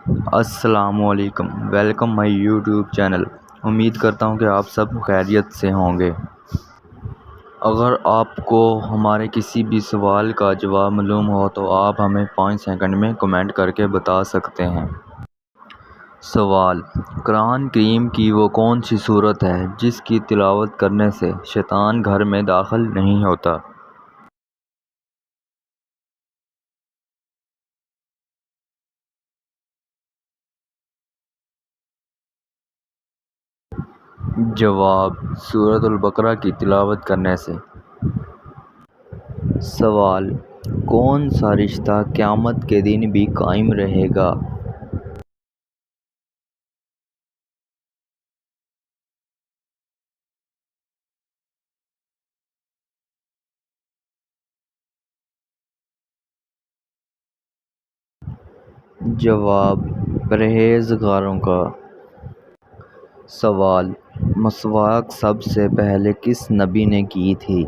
السلام علیکم، ویلکم مائی YouTube channel. امید کرتا ہوں کہ آپ سب خیریت سے ہوں گے۔ اگر آپ کو ہمارے کسی بھی سوال کا جواب معلوم ہو تو آپ ہمیں 5 سیکنڈ میں کمنٹ کر کے بتا سکتے ہیں۔ سوال: قرآن کریم کی وہ کون سی سورت ہے جس کی تلاوت کرنے سے شیطان گھر میں داخل نہیں ہوتا؟ جواب: سورۃ البقرہ کی تلاوت کرنے سے۔ سوال: کون سا رشتہ قیامت کے دن بھی قائم رہے گا؟ جواب: پرہیزگاروں کا۔ سوال: مسواک سب سے پہلے کس نبی نے کی تھی؟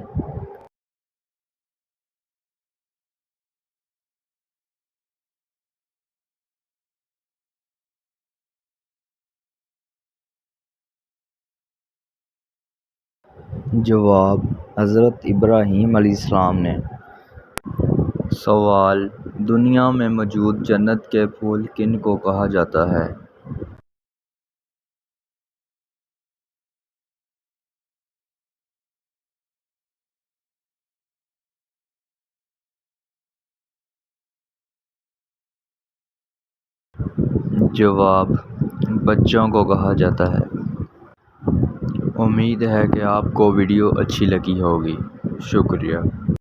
جواب: حضرت ابراہیم علیہ السلام نے۔ سوال: دنیا میں موجود جنت کے پھول کن کو کہا جاتا ہے؟ جواب: بچوں کو کہا جاتا ہے۔ امید ہے کہ آپ کو ویڈیو اچھی لگی ہوگی۔ شکریہ۔